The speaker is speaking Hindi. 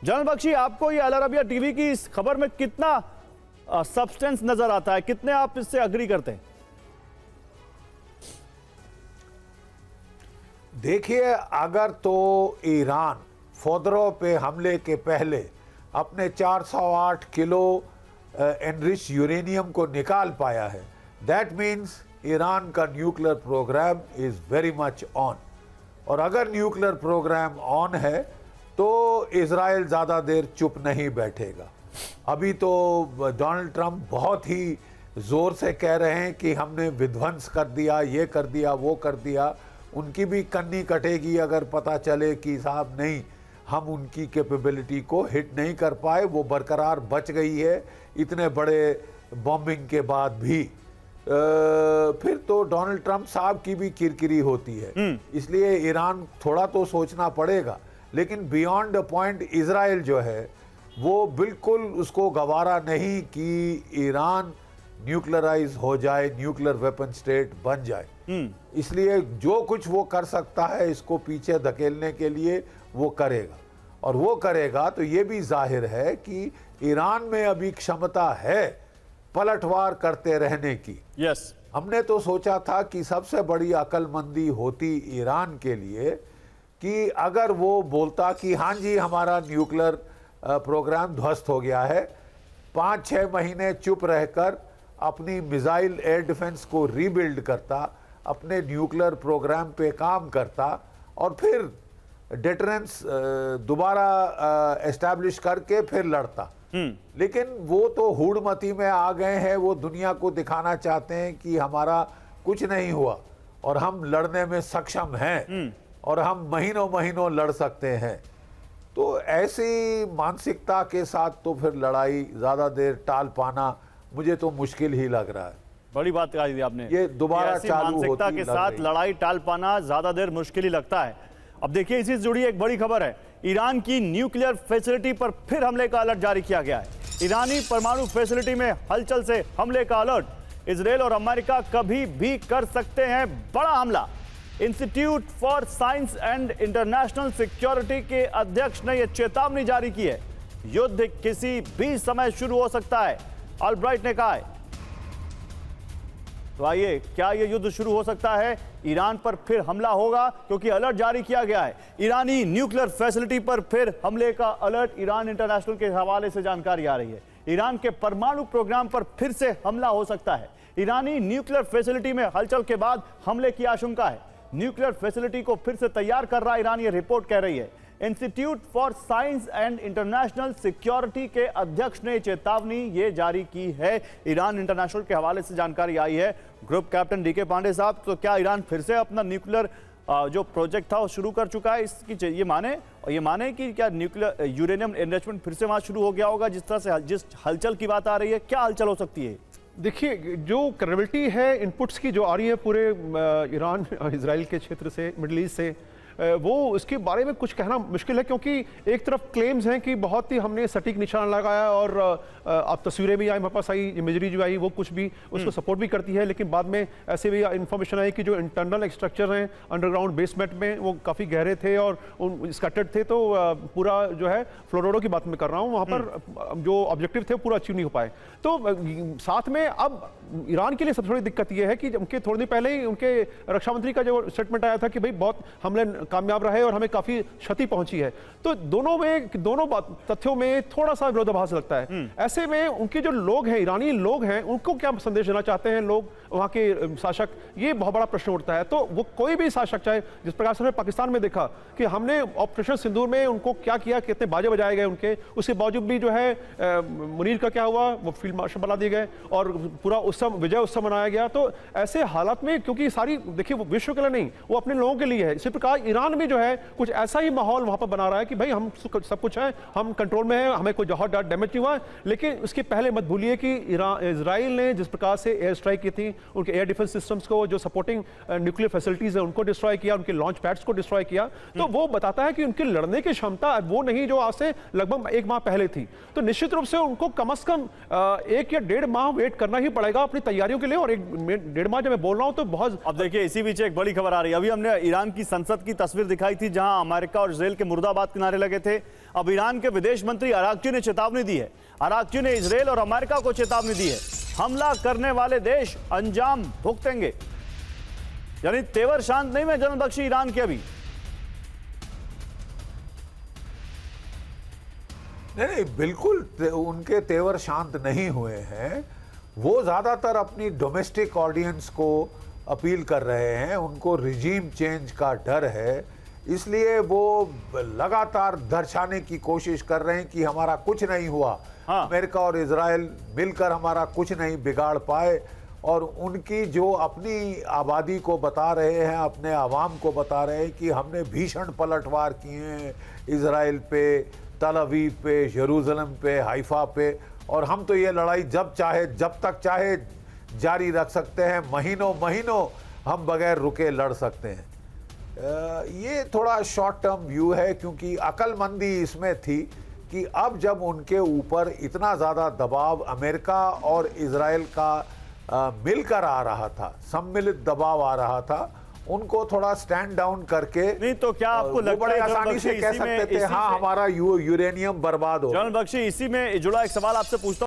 जनरल बख्शी, आपको ये अल अरबिया टीवी की इस खबर में कितना सब्सटेंस नजर आता है, कितने आप इससे अग्री करते हैं? देखिए, अगर तो ईरान फोदरों पे हमले के पहले अपने 408 किलो एनरिच यूरेनियम को निकाल पाया है, दैट मीन्स ईरान का nuclear program is very much on. और अगर न्यूक्लियर प्रोग्राम ऑन है तो इजराइल ज़्यादा देर चुप नहीं बैठेगा। अभी तो डोनाल्ड ट्रंप बहुत ही ज़ोर से कह रहे हैं कि हमने विध्वंस कर दिया, ये कर दिया, वो कर दिया। उनकी भी कन्नी कटेगी अगर पता चले कि साहब नहीं, हम उनकी कैपेबिलिटी को हिट नहीं कर पाए, वो बरकरार बच गई है इतने बड़े बॉम्बिंग के बाद भी। फिर तो डोनाल्ड ट्रंप साहब की भी किरकिरी होती है। इसलिए ईरान थोड़ा तो सोचना पड़ेगा, लेकिन बियॉन्ड द पॉइंट इजराइल जो है वो बिल्कुल उसको गवारा नहीं कि ईरान न्यूक्लियराइज हो जाए, न्यूक्लियर वेपन स्टेट बन जाए। इसलिए जो कुछ वो कर सकता है इसको पीछे धकेलने के लिए वो करेगा। और वो करेगा तो ये भी जाहिर है कि ईरान में अभी क्षमता है पलटवार करते रहने की। यस, हमने तो सोचा था कि सबसे बड़ी अक्लमंदी होती ईरान के लिए कि अगर वो बोलता कि हाँ जी हमारा न्यूक्लियर प्रोग्राम ध्वस्त हो गया है, 5-6 महीने चुप रहकर अपनी मिसाइल एयर डिफेंस को रीबिल्ड करता, अपने न्यूक्लियर प्रोग्राम पे काम करता और फिर डिटरेंस दोबारा एस्टैब्लिश करके फिर लड़ता। लेकिन वो तो हुड़मती में आ गए हैं, वो दुनिया को दिखाना चाहते हैं कि हमारा कुछ नहीं हुआ और हम लड़ने में सक्षम हैं और हम महीनों महीनों लड़ सकते हैं। तो ऐसी मानसिकता के साथ तो फिर लड़ाई ज़्यादा देर टाल पाना मुझे तो मुश्किल ही लग रहा है। बड़ी बात कही थी आपने, ये दोबारा चालू मानसिकता के साथ लड़ाई टाल पाना ज्यादा देर मुश्किल ही लगता है। अब देखिए, इसी से जुड़ी एक बड़ी खबर है, ईरान की न्यूक्लियर फैसिलिटी पर फिर हमले का अलर्ट जारी किया गया है। ईरानी परमाणु फैसिलिटी में हलचल से हमले का अलर्ट। इजराइल और अमेरिका कभी भी कर सकते हैं बड़ा हमला। Institute for science and international security के अध्यक्ष ने यह चेतावनी जारी की है, युद्ध किसी भी समय शुरू हो सकता है, ऑलब्राइट ने कहा है। तो आइए, क्या यह युद्ध शुरू हो सकता है? ईरान पर फिर हमला होगा क्योंकि अलर्ट जारी किया गया है। ईरानी न्यूक्लियर फैसिलिटी पर फिर हमले का अलर्ट ईरान इंटरनेशनल के हवाले से जानकारी आ रही है। ईरान के परमाणु प्रोग्राम पर फिर से हमला हो सकता है। ईरानी न्यूक्लियर फैसिलिटी में हलचल के बाद हमले की आशंका है। न्यूक्लियर फैसिलिटी को फिर से तैयार कर रहा ईरान, ये रिपोर्ट कह रही है। Institute for science and international security के अध्यक्ष ने चेतावनी ये जारी की है। ईरान इंटरनेशनल के हवाले से जानकारी आई है। ग्रुप कैप्टन डीके पांडे साहब, तो क्या ईरान फिर से अपना न्यूक्लियर जो प्रोजेक्ट था वो शुरू कर चुका है? इसकी ये माने कि क्या न्यूक्लियर यूरेनियम एनरिचमेंट फिर से वहां शुरू हो गया होगा? जिस तरह से जिस हलचल की बात आ रही है, क्या हलचल हो सकती है? देखिए, जो क्रेडिबिलिटी है इनपुट्स की जो आ रही है पूरे ईरान इजराइल के क्षेत्र से, मिडल ईस्ट से, वो उसके बारे में कुछ कहना मुश्किल है, क्योंकि एक तरफ क्लेम्स हैं कि बहुत ही हमने सटीक निशान लगाया और आप तस्वीरें भी आई, हमारे पास आई, इमेजरी जो आई वो कुछ भी उसको सपोर्ट भी करती है, लेकिन बाद में ऐसे भी इंफॉर्मेशन आई कि जो इंटरनल स्ट्रक्चर हैं अंडरग्राउंड बेसमेंट में वो काफ़ी गहरे थे और स्कैटर्ड थे। तो पूरा जो है फ्लोरोडो की बात मैं कर रहा हूँ, वहाँ पर जो ऑब्जेक्टिव थे पूरा अचीव नहीं हो पाए। तो साथ में अब ईरान के लिए सबसे बड़ी दिक्कत यह है कि उनके थोड़ी देर पहले ही उनके रक्षा मंत्री का जो स्टेटमेंट आया था कि भाई बहुत हमले कामयाब रहे और हमें काफी क्षति पहुंची है। तो दोनों तथ्यों में थोड़ा सा विरोधाभास लगता है। ऐसे में उनके जो लोग हैं, ईरानी लोग हैं, उनको क्या संदेश देना चाहते हैं लोग, वहां के शासक, ये बहुत बड़ा प्रश्न उठता है। तो वो कोई भी शासक, चाहे जिस प्रकार से पाकिस्तान में देखा कि हमने ऑपरेशन सिंदूर में उनको क्या किया, कितने बाजे बजाए गए उनके, उसके बावजूद भी जो है मुनीर का क्या हुआ, वो फील्ड मार्शल बना दिए गए और पूरा उत्सव, विजय उत्सव मनाया गया। तो ऐसे हालात में, क्योंकि सारी देखिए वो विश्व के लिए नहीं, वो अपने लोगों के लिए है। इसी प्रकार ईरान भी जो है कुछ ऐसा ही माहौल वहां पर बना रहा है कि भाई हम सब कुछ है, हम कंट्रोल में हैं, हमें कोई बहुत डैमेज नहीं हुआ। लेकिन उसके पहले मत भूलिए कि इजराइल ने जिस प्रकार से एयर स्ट्राइक की थी, उनके एयर डिफेंस सिस्टम्स को, जो सपोर्टिंग न्यूक्लियर फैसिलिटीज है उनको डिस्ट्रॉय किया, उनके लॉन्च पैड्स को डिस्ट्रॉय किया। तो वो बताता है कि उनकी लड़ने की क्षमता वो नहीं जो आज से लगभग 1 माह पहले थी। तो निश्चित रूप से उनको कम से कम 1 या 1.5 माह वेट करना ही पड़ेगा अपनी तैयारियों के लिए। और 1.5 माह जब मैं बोल रहा हूं तो बहुत। अब देखिए, इसी बीच एक बड़ी खबर आ रही है। अभी हमने ईरान की संसद की तस्वीर दिखाई थी जहां अमेरिका और इजराइल के मुर्दाबाद के नारे लगे थे। अब ईरान के विदेश मंत्री अराक्ची ने चेतावनी दी है। अराक्ची ने इजरायल और अमेरिका को चेतावनी दी है, हमला करने वाले देश अंजाम भुगतेंगे। यानी तेवर शांत नहीं है जनरल बख्शी ईरान के अभी। नहीं, बिल्कुल उनके तेवर शांत नहीं हुए हैं। वो ज़्यादातर अपनी डोमेस्टिक ऑडियंस को अपील कर रहे हैं, उनको रिजीम चेंज का डर है, इसलिए वो लगातार दर्शाने की कोशिश कर रहे हैं कि हमारा कुछ नहीं हुआ। हाँ। अमेरिका और इजराइल मिलकर हमारा कुछ नहीं बिगाड़ पाए। और उनकी जो अपनी आबादी को बता रहे हैं, अपने आवाम को बता रहे हैं कि हमने भीषण पलटवार किए हैं इजराइल पे, तल अवीव पे, यरूशलेम पे, हाइफा पे, और हम तो ये लड़ाई जब चाहे जब तक चाहे जारी रख सकते हैं, महीनों महीनों हम बगैर रुके लड़ सकते हैं। ये थोड़ा शॉर्ट टर्म व्यू है, क्योंकि अक्लमंदी इसमें थी कि अब जब उनके ऊपर इतना ज़्यादा दबाव अमेरिका और इजराइल का मिलकर आ रहा था, सम्मिलित दबाव आ रहा था, उनको थोड़ा स्टैंड डाउन करके नहीं तो क्या आपको लगता बड़े है जनरल आसानी से बख्शी कह इसी में- सकते थे इसी हाँ से- हमारा यूरेनियम बर्बाद हो। जनरल बख्शी, इसी में जुड़ा एक सवाल आपसे पूछता हूं।